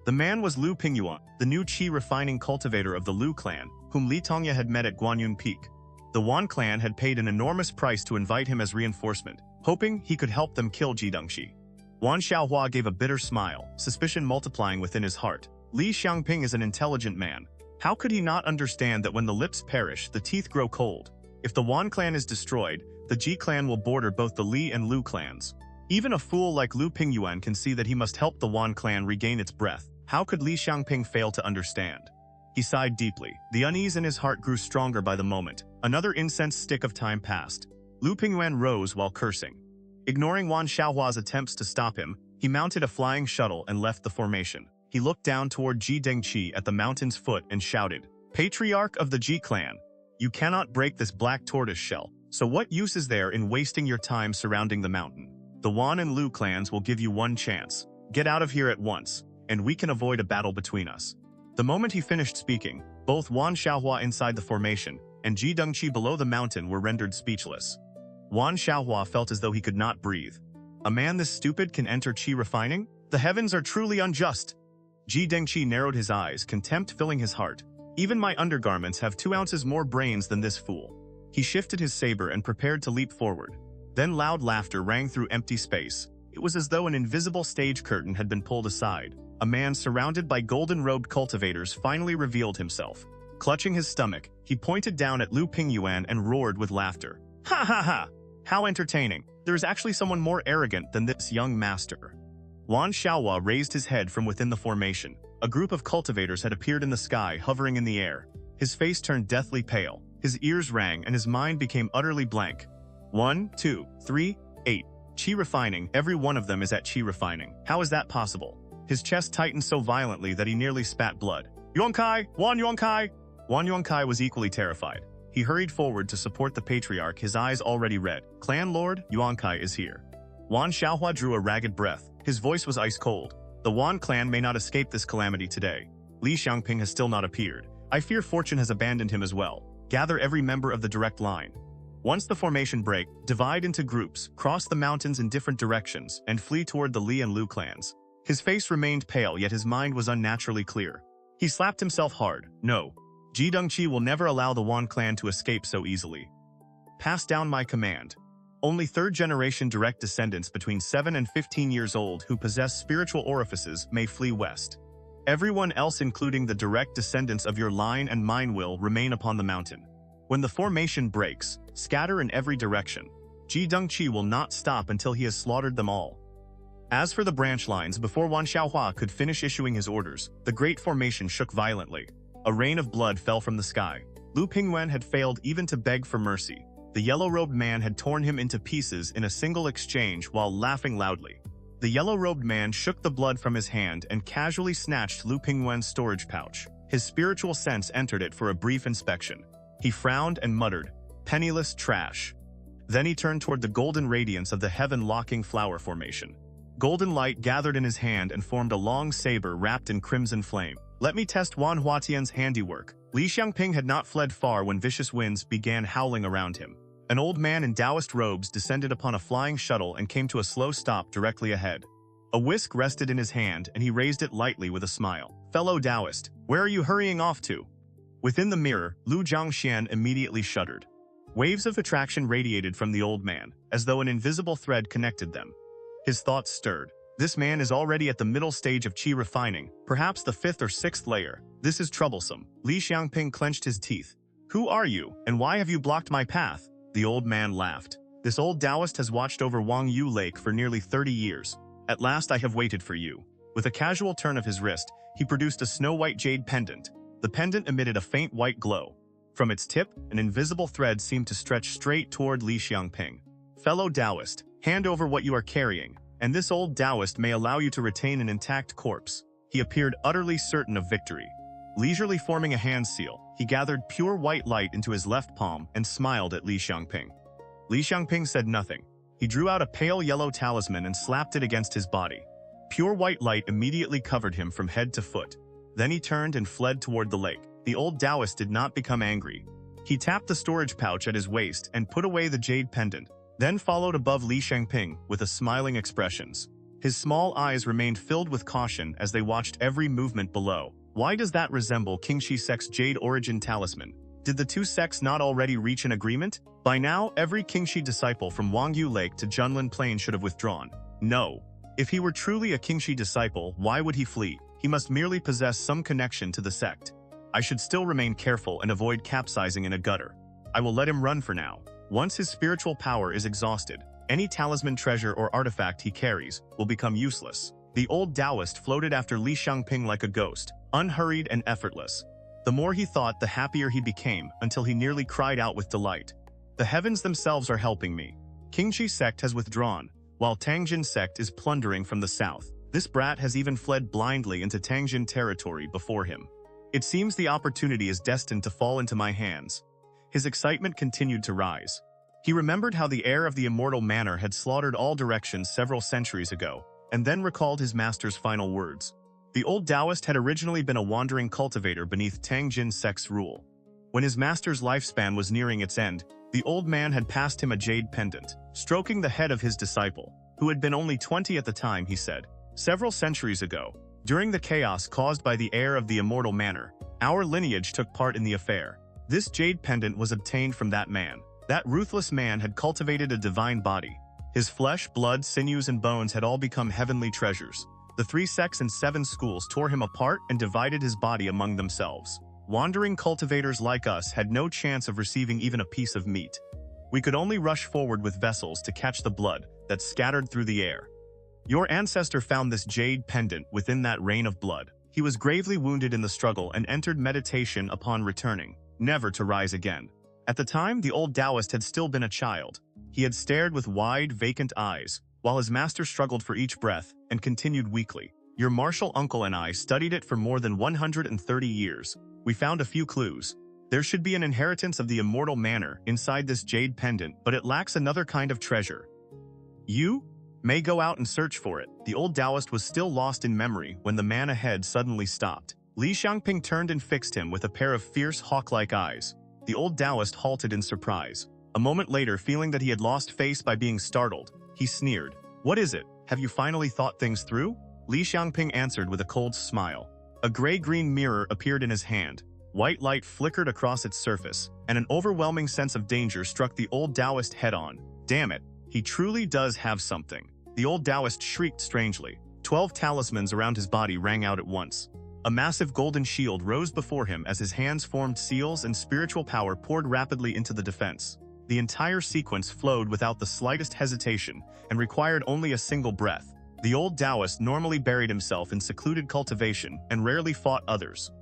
The man was Lu Pingyuan, the new Qi refining cultivator of the Lu clan, whom Li Tongya had met at Guanyun Peak. The Wan clan had paid an enormous price to invite him as reinforcement, hoping he could help them kill Ji Dengxi. Wan Xiaohua gave a bitter smile, suspicion multiplying within his heart. Li Xiangping is an intelligent man. How could he not understand that when the lips perish, the teeth grow cold? If the Wan clan is destroyed, the Ji clan will border both the Li and Lu clans. Even a fool like Lu Pingyuan can see that he must help the Wan clan regain its breath. How could Li Xiangping fail to understand? He sighed deeply. The unease in his heart grew stronger by the moment. Another incense stick of time passed. Lu Pingyuan rose while cursing. Ignoring Wan Xiaohua's attempts to stop him, he mounted a flying shuttle and left the formation. He looked down toward Ji Dengxi at the mountain's foot and shouted, "Patriarch of the Ji clan, you cannot break this black tortoise shell, so what use is there in wasting your time surrounding the mountain? The Wan and Lu clans will give you one chance. Get out of here at once, and we can avoid a battle between us." The moment he finished speaking, both Wan Xiaohua inside the formation and Ji Dengxi below the mountain were rendered speechless. Wan Xiaohua felt as though he could not breathe. A man this stupid can enter Qi refining? The heavens are truly unjust. Ji Dengxi narrowed his eyes, contempt filling his heart. Even my undergarments have 2 ounces more brains than this fool. He shifted his saber and prepared to leap forward. Then loud laughter rang through empty space. It was as though an invisible stage curtain had been pulled aside. A man surrounded by golden-robed cultivators finally revealed himself. Clutching his stomach, he pointed down at Lu Pingyuan and roared with laughter. Ha ha ha! How entertaining! There is actually someone more arrogant than this young master. Wan Xiaohua raised his head from within the formation. A group of cultivators had appeared in the sky, hovering in the air. His face turned deathly pale. His ears rang and his mind became utterly blank. 1, 2, 3, 8. Qi refining, every one of them is at Qi refining. How is that possible? His chest tightened so violently that he nearly spat blood. Yuankai! Wan Yuankai! Wan Yuankai was equally terrified. He hurried forward to support the patriarch, his eyes already red. Clan Lord, Yuankai is here. Wan Xiaohua drew a ragged breath. His voice was ice cold. The Wan clan may not escape this calamity today. Li Xiangping has still not appeared. I fear fortune has abandoned him as well. Gather every member of the direct line. Once the formation break, divide into groups, cross the mountains in different directions, and flee toward the Li and Lu clans. His face remained pale, yet his mind was unnaturally clear. He slapped himself hard. No. Ji Dengxi will never allow the Wan clan to escape so easily. Pass down my command. Only third-generation direct descendants between 7 and 15 years old who possess spiritual orifices may flee west. Everyone else, including the direct descendants of your line and mine, will remain upon the mountain. When the formation breaks, scatter in every direction. Ji Dengqi will not stop until he has slaughtered them all. As for the branch lines, before Wan Xiaohua could finish issuing his orders, the great formation shook violently. A rain of blood fell from the sky. Lu Pingwen had failed even to beg for mercy. The yellow-robed man had torn him into pieces in a single exchange while laughing loudly. The yellow-robed man shook the blood from his hand and casually snatched Lu Pingwen's storage pouch. His spiritual sense entered it for a brief inspection. He frowned and muttered, "Penniless trash." Then he turned toward the golden radiance of the heaven-locking flower formation. Golden light gathered in his hand and formed a long saber wrapped in crimson flame. "Let me test Wan Huatian's handiwork." Li Xiangping had not fled far when vicious winds began howling around him. An old man in Taoist robes descended upon a flying shuttle and came to a slow stop directly ahead. A whisk rested in his hand and he raised it lightly with a smile. "Fellow Taoist, where are you hurrying off to?" Within the mirror, Lu Zhangxian immediately shuddered. Waves of attraction radiated from the old man, as though an invisible thread connected them. His thoughts stirred. This man is already at the middle stage of qi refining, perhaps the 5th or 6th layer. This is troublesome. Li Xiangping clenched his teeth. "Who are you, and why have you blocked my path?" The old man laughed. "This old Taoist has watched over Wangyu Lake for nearly 30 years. At last I have waited for you." With a casual turn of his wrist, he produced a snow-white jade pendant. The pendant emitted a faint white glow. From its tip, an invisible thread seemed to stretch straight toward Li Xiangping. "Fellow Taoist, hand over what you are carrying, and this old Taoist may allow you to retain an intact corpse." He appeared utterly certain of victory. Leisurely forming a hand seal, he gathered pure white light into his left palm and smiled at Li Xiangping. Li Xiangping said nothing. He drew out a pale yellow talisman and slapped it against his body. Pure white light immediately covered him from head to foot. Then he turned and fled toward the lake. The old Taoist did not become angry. He tapped the storage pouch at his waist and put away the jade pendant, then followed above Li Xiangping with a smiling expressions. His small eyes remained filled with caution as they watched every movement below. Why does that resemble Qingchi Sect's jade origin talisman? Did the two sects not already reach an agreement? By now, every Qingchi disciple from Wangyu Lake to Junlin Plain should have withdrawn. No. If he were truly a Qingchi disciple, why would he flee? He must merely possess some connection to the sect. I should still remain careful and avoid capsizing in a gutter. I will let him run for now. Once his spiritual power is exhausted, any talisman treasure or artifact he carries will become useless. The old Taoist floated after Li Xiangping like a ghost, unhurried and effortless. The more he thought, the happier he became, until he nearly cried out with delight. "The heavens themselves are helping me. Qingchi Sect has withdrawn, while Tangjin Sect is plundering from the south. This brat has even fled blindly into Tangjin territory before him. It seems the opportunity is destined to fall into my hands." His excitement continued to rise. He remembered how the heir of the immortal manor had slaughtered all directions several centuries ago, and then recalled his master's final words. The old Taoist had originally been a wandering cultivator beneath Tangjin Sect's rule. When his master's lifespan was nearing its end, the old man had passed him a jade pendant. Stroking the head of his disciple, who had been only 20 at the time, he said, "Several centuries ago, during the chaos caused by the heir of the immortal manor, our lineage took part in the affair. This jade pendant was obtained from that man. That ruthless man had cultivated a divine body. His flesh, blood, sinews, and bones had all become heavenly treasures. The 3 sects and 7 schools tore him apart and divided his body among themselves. Wandering cultivators like us had no chance of receiving even a piece of meat. We could only rush forward with vessels to catch the blood that scattered through the air. Your ancestor found this jade pendant within that rain of blood. He was gravely wounded in the struggle and entered meditation upon returning, never to rise again. At the time, the old Taoist had still been a child. He had stared with wide, vacant eyes, while his master struggled for each breath and continued weakly. Your martial uncle and I studied it for more than 130 years. We found a few clues. There should be an inheritance of the immortal manor inside this jade pendant, but it lacks another kind of treasure. You may go out and search for it." The old Taoist was still lost in memory when the man ahead suddenly stopped. Li Xiangping turned and fixed him with a pair of fierce, hawk-like eyes. The old Taoist halted in surprise. A moment later, feeling that he had lost face by being startled, he sneered. "What is it? Have you finally thought things through?" Li Xiangping answered with a cold smile. A gray-green mirror appeared in his hand. White light flickered across its surface, and an overwhelming sense of danger struck the old Taoist head-on. Damn it, he truly does have something. The old Taoist shrieked strangely. 12 talismans around his body rang out at once. A massive golden shield rose before him as his hands formed seals and spiritual power poured rapidly into the defense. The entire sequence flowed without the slightest hesitation and required only a single breath. The old Taoist normally buried himself in secluded cultivation and rarely fought others.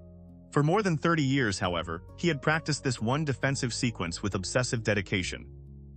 For more than 30 years, however, he had practiced this one defensive sequence with obsessive dedication.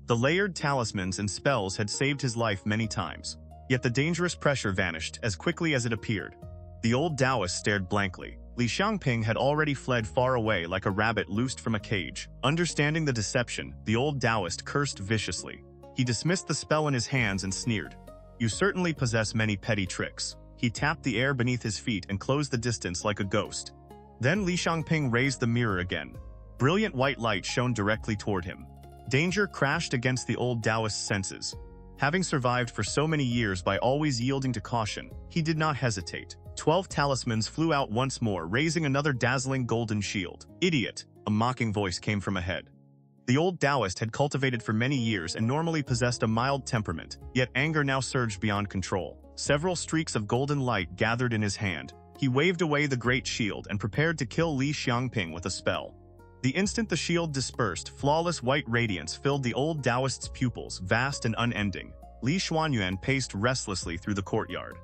The layered talismans and spells had saved his life many times, yet the dangerous pressure vanished as quickly as it appeared. The old Taoist stared blankly. Li Xiangping had already fled far away like a rabbit loosed from a cage. Understanding the deception, the old Taoist cursed viciously. He dismissed the spell in his hands and sneered. "You certainly possess many petty tricks." He tapped the air beneath his feet and closed the distance like a ghost. Then Li Xiangping raised the mirror again. Brilliant white light shone directly toward him. Danger crashed against the old Taoist's senses. Having survived for so many years by always yielding to caution, he did not hesitate. 12 talismans flew out once more, raising another dazzling golden shield. "Idiot!" a mocking voice came from ahead. The old Taoist had cultivated for many years and normally possessed a mild temperament, yet anger now surged beyond control. Several streaks of golden light gathered in his hand. He waved away the great shield and prepared to kill Li Xiangping with a spell. The instant the shield dispersed, flawless white radiance filled the old Taoist's pupils, vast and unending. Li Xuanyuan paced restlessly through the courtyard.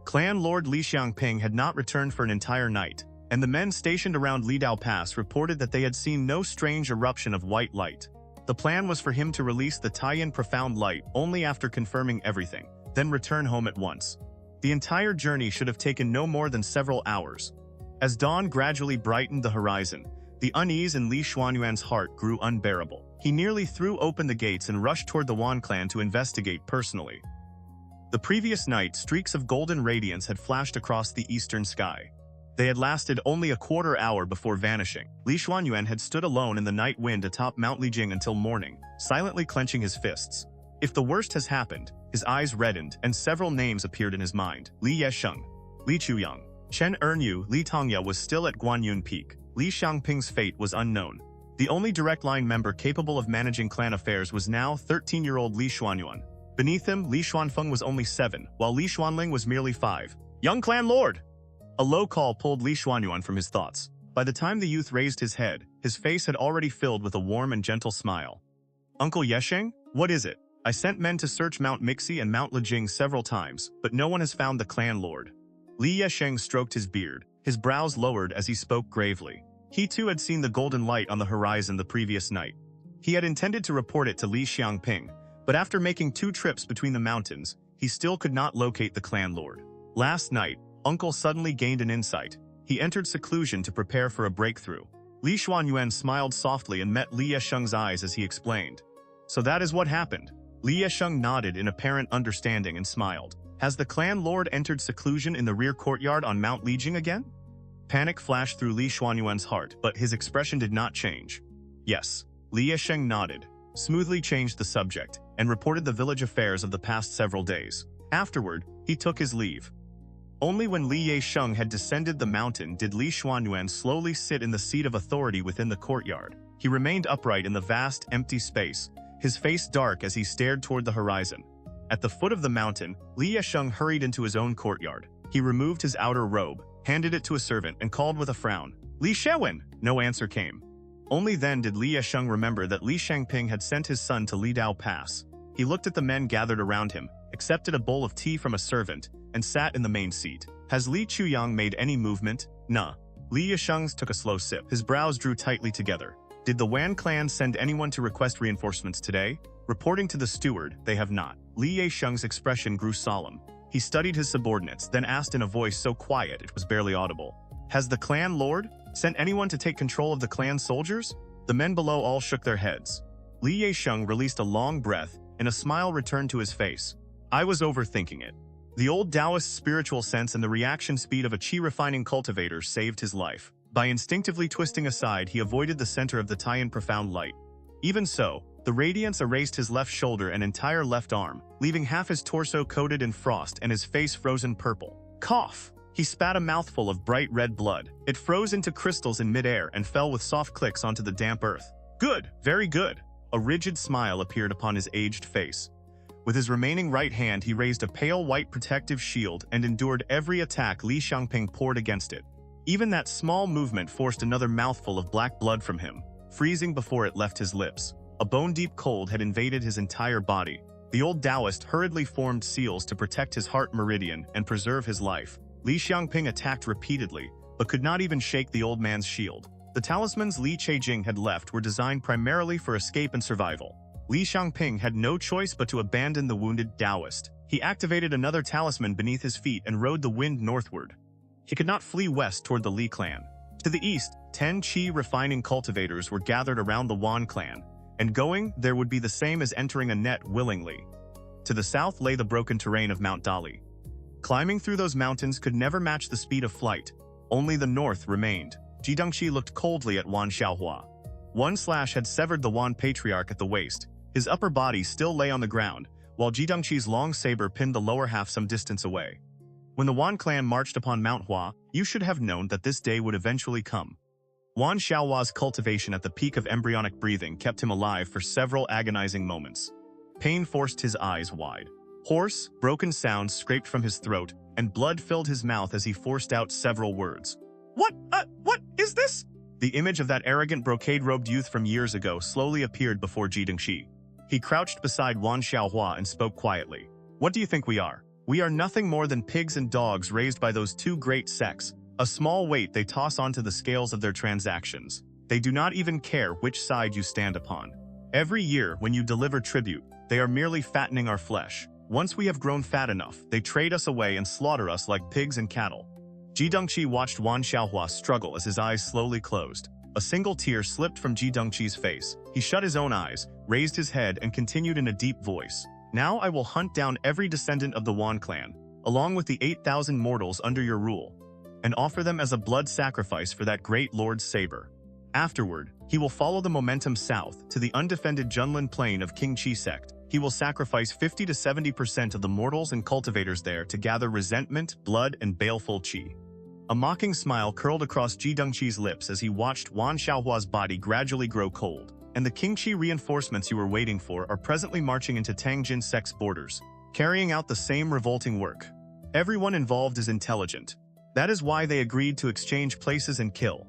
Clan Lord Li Xiangping had not returned for an entire night, and the men stationed around Lidao Pass reported that they had seen no strange eruption of white light. The plan was for him to release the Taiyin Profound Light only after confirming everything, then return home at once. The entire journey should have taken no more than several hours. As dawn gradually brightened the horizon, the unease in Li Xuanyuan's heart grew unbearable. He nearly threw open the gates and rushed toward the Wan Clan to investigate personally. The previous night, streaks of golden radiance had flashed across the eastern sky. They had lasted only a quarter hour before vanishing. Li Xuanyuan had stood alone in the night wind atop Mount Lijing until morning, silently clenching his fists. If the worst has happened, his eyes reddened and several names appeared in his mind. Li Yesheng, Li Chuyang, Chen Ernyu, Li Tongya was still at Guanyun Peak. Li Xiangping's fate was unknown. The only direct line member capable of managing clan affairs was now 13-year-old Li Xuanyuan. Beneath him, Li Xuanfeng was only 7, while Li Xuanling was merely 5. "Young clan lord!" A low call pulled Li Xuanyuan from his thoughts. By the time the youth raised his head, his face had already filled with a warm and gentle smile. "Uncle Yesheng? What is it? I sent men to search Mount Mixi and Mount Lijing several times, but no one has found the clan lord." Li Yesheng stroked his beard, his brows lowered as he spoke gravely. He too had seen the golden light on the horizon the previous night. He had intended to report it to Li Xiangping, but after making 2 trips between the mountains, he still could not locate the clan lord. Last night, Uncle suddenly gained an insight. He entered seclusion to prepare for a breakthrough. Li Xuanyuan smiled softly and met Li Yesheng's eyes as he explained. "So that is what happened." Li Yesheng nodded in apparent understanding and smiled. "Has the clan lord entered seclusion in the rear courtyard on Mount Lijing again?" Panic flashed through Li Xuanyuan's heart, but his expression did not change. "Yes." Li Yesheng nodded, smoothly changed the subject, and reported the village affairs of the past several days. Afterward, he took his leave. Only when Li Yesheng had descended the mountain did Li Xuanyuan slowly sit in the seat of authority within the courtyard. He remained upright in the vast, empty space, his face dark as he stared toward the horizon. At the foot of the mountain, Li Yesheng hurried into his own courtyard. He removed his outer robe, handed it to a servant, and called with a frown, "Li Xiawen!" No answer came. Only then did Li Yesheng remember that Li Xiangping had sent his son to Lidao Pass. He looked at the men gathered around him, accepted a bowl of tea from a servant, and sat in the main seat. "Has Li Chuyang made any movement?" "Nah." Li Yesheng took a slow sip. His brows drew tightly together. "Did the Wan Clan send anyone to request reinforcements today?" "Reporting to the steward, they have not." Li Yesheng's expression grew solemn. He studied his subordinates, then asked in a voice so quiet it was barely audible, "Has the clan lord sent anyone to take control of the clan soldiers?" The men below all shook their heads. Li Yesheng released a long breath, and a smile returned to his face. "I was overthinking it." The old Taoist spiritual sense and the reaction speed of a qi-refining cultivator saved his life. By instinctively twisting aside, he avoided the center of the Taiyin Profound Light. Even so, the radiance erased his left shoulder and entire left arm, leaving half his torso coated in frost and his face frozen purple. Cough! He spat a mouthful of bright red blood. It froze into crystals in midair and fell with soft clicks onto the damp earth. "Good, very good." A rigid smile appeared upon his aged face. With his remaining right hand, he raised a pale white protective shield and endured every attack Li Xiangping poured against it. Even that small movement forced another mouthful of black blood from him, freezing before it left his lips. A bone-deep cold had invaded his entire body. The old Taoist hurriedly formed seals to protect his heart meridian and preserve his life. Li Xiangping attacked repeatedly, but could not even shake the old man's shield. The talismans Li Qiangjing had left were designed primarily for escape and survival. Li Xiangping had no choice but to abandon the wounded Taoist. He activated another talisman beneath his feet and rode the wind northward. He could not flee west toward the Li clan. To the east, 10 Qi refining cultivators were gathered around the Wan clan, and going there would be the same as entering a net willingly. To the south lay the broken terrain of Mount Dali. Climbing through those mountains could never match the speed of flight. Only the north remained. Qi looked coldly at Wan Xiaohua. One slash had severed the Wan patriarch at the waist. His upper body still lay on the ground, while Qi's long saber pinned the lower half some distance away. When the Wan clan marched upon Mount Hua, you should have known that this day would eventually come. Wan Xiaohua's cultivation at the peak of embryonic breathing kept him alive for several agonizing moments. Pain forced his eyes wide. Hoarse, broken sounds scraped from his throat, and blood filled his mouth as he forced out several words. What is this? The image of that arrogant brocade-robed youth from years ago slowly appeared before Qi. He crouched beside Wan Xiaohua and spoke quietly. What do you think we are? We are nothing more than pigs and dogs raised by those two great sects, a small weight they toss onto the scales of their transactions. They do not even care which side you stand upon. Every year, when you deliver tribute, they are merely fattening our flesh. Once we have grown fat enough, they trade us away and slaughter us like pigs and cattle. Qi watched Wan Xiaohua struggle as his eyes slowly closed. A single tear slipped from Qi's face. He shut his own eyes, raised his head, and continued in a deep voice. Now I will hunt down every descendant of the Wan clan, along with the 8,000 mortals under your rule, and offer them as a blood sacrifice for that great lord's saber. Afterward, he will follow the momentum south to the undefended Junlin plain of Qingchi Sect. He will sacrifice 50 to 70% of the mortals and cultivators there to gather resentment, blood, and baleful qi. A mocking smile curled across Qi's lips as he watched Wan Xiaohua's body gradually grow cold. And the Qingchi reinforcements you were waiting for are presently marching into Tangjin Sect's borders, carrying out the same revolting work. Everyone involved is intelligent. That is why they agreed to exchange places and kill.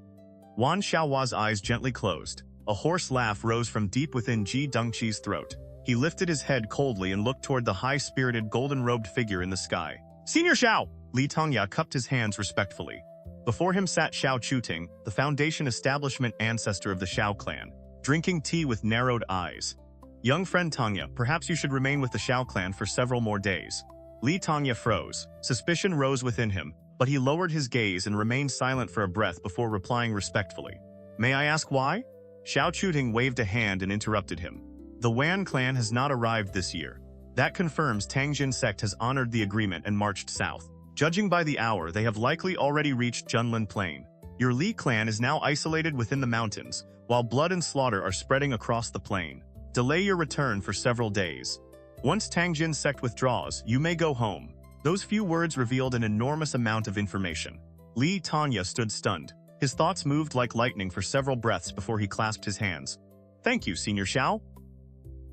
Wan Xiaohua's eyes gently closed. A hoarse laugh rose from deep within Qi's throat. He lifted his head coldly and looked toward the high-spirited golden-robed figure in the sky. Senior Xiao! Li Tongya cupped his hands respectfully. Before him sat Xiao Chuting, the foundation establishment ancestor of the Xiao clan, drinking tea with narrowed eyes. Young friend Tongya, perhaps you should remain with the Xiao clan for several more days. Li Tongya froze. Suspicion rose within him, but he lowered his gaze and remained silent for a breath before replying respectfully. May I ask why? Xiao Chuting waved a hand and interrupted him. The Wan clan has not arrived this year. That confirms Tangjin Sect has honored the agreement and marched south. Judging by the hour, they have likely already reached Junlin Plain. Your Li clan is now isolated within the mountains, while blood and slaughter are spreading across the plain. Delay your return for several days. Once Tangjin Sect withdraws, you may go home. Those few words revealed an enormous amount of information. Li Tongya stood stunned. His thoughts moved like lightning for several breaths before he clasped his hands. Thank you, Senior Xiao.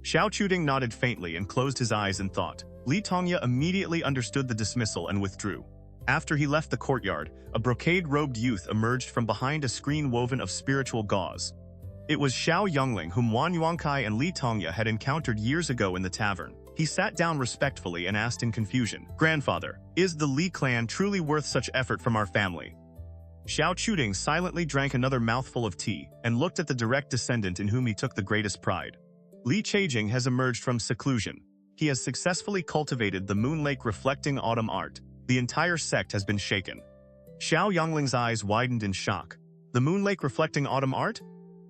Xiao Chuting nodded faintly and closed his eyes in thought. Li Tongya immediately understood the dismissal and withdrew. After he left the courtyard, a brocade-robed youth emerged from behind a screen woven of spiritual gauze. It was Xiao Yongling, whom Wan Yuankai and Li Tongya had encountered years ago in the tavern. He sat down respectfully and asked in confusion, "Grandfather, is the Li clan truly worth such effort from our family?" Xiao Chuting silently drank another mouthful of tea and looked at the direct descendant in whom he took the greatest pride. Li Qiangjing has emerged from seclusion. He has successfully cultivated the Moon Lake reflecting autumn art. The entire sect has been shaken. Xiao Yongling's eyes widened in shock. The Moon Lake reflecting autumn art?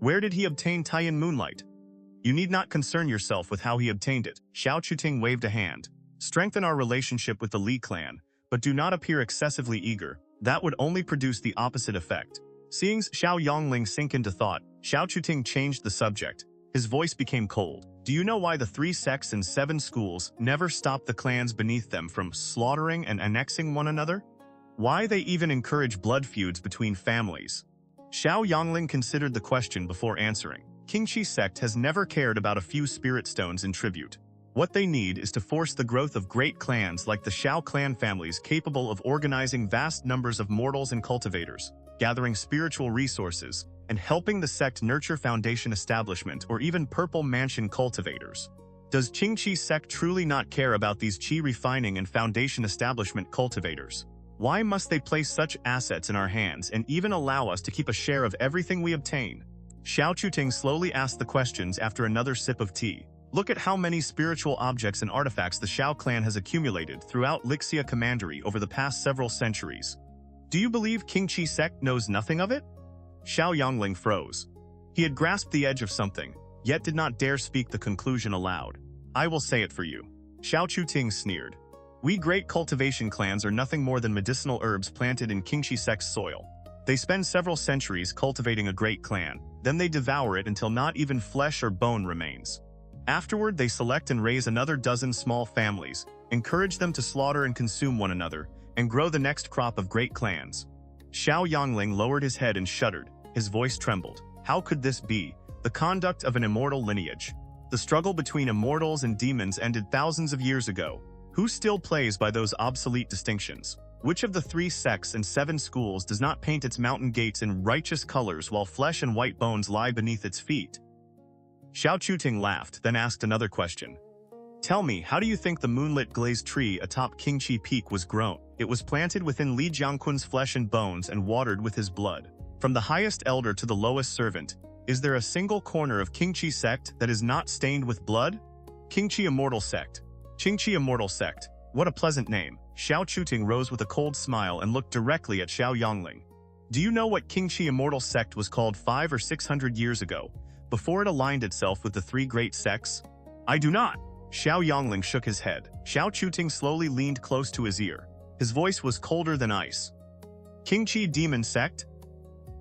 Where did he obtain Taiyin moonlight? You need not concern yourself with how he obtained it. Xiao Chuting waved a hand. Strengthen our relationship with the Li clan, but do not appear excessively eager. That would only produce the opposite effect. Seeing Xiao Yongling sink into thought, Xiao Chuting changed the subject. His voice became cold. Do you know why the 3 sects and 7 schools never stopped the clans beneath them from slaughtering and annexing one another? Why they even encourage blood feuds between families? Xiao Yongling considered the question before answering. Qingchi sect has never cared about a few spirit stones in tribute. What they need is to force the growth of great clans like the Xiao clan families capable of organizing vast numbers of mortals and cultivators, gathering spiritual resources, and helping the sect nurture foundation establishment or even purple mansion cultivators. Does Qingchi sect truly not care about these qi refining and foundation establishment cultivators? Why must they place such assets in our hands and even allow us to keep a share of everything we obtain? Xiao Chuting slowly asked the questions after another sip of tea. Look at how many spiritual objects and artifacts the Xiao clan has accumulated throughout Lixia Commandery over the past several centuries. Do you believe Qingchi sect knows nothing of it? Xiao Yongling froze. He had grasped the edge of something, yet did not dare speak the conclusion aloud. I will say it for you. Xiao Chuting sneered. We great cultivation clans are nothing more than medicinal herbs planted in Qingchi sect's soil. They spend several centuries cultivating a great clan, then they devour it until not even flesh or bone remains. Afterward, they select and raise another dozen small families, encourage them to slaughter and consume one another, and grow the next crop of great clans. Xiao Yongling lowered his head and shuddered. His voice trembled. How could this be? The conduct of an immortal lineage. The struggle between immortals and demons ended thousands of years ago. Who still plays by those obsolete distinctions? Which of the 3 sects and 7 schools does not paint its mountain gates in righteous colors while flesh and white bones lie beneath its feet? Xiao Chuting laughed, then asked another question. Tell me, how do you think the moonlit glazed tree atop Qingchi Peak was grown? It was planted within Li Jiangquan's flesh and bones and watered with his blood. From the highest elder to the lowest servant, is there a single corner of Qingchi sect that is not stained with blood? Qingchi Immortal Sect. Qingchi Immortal Sect. What a pleasant name. Xiao Chuting rose with a cold smile and looked directly at Xiao Yongling. Do you know what Qingchi Immortal Sect was called 500 or 600 years ago, before it aligned itself with the 3 great sects? I do not. Xiao Yongling shook his head. Xiao Chuting slowly leaned close to his ear. His voice was colder than ice. Qingchi Demon Sect?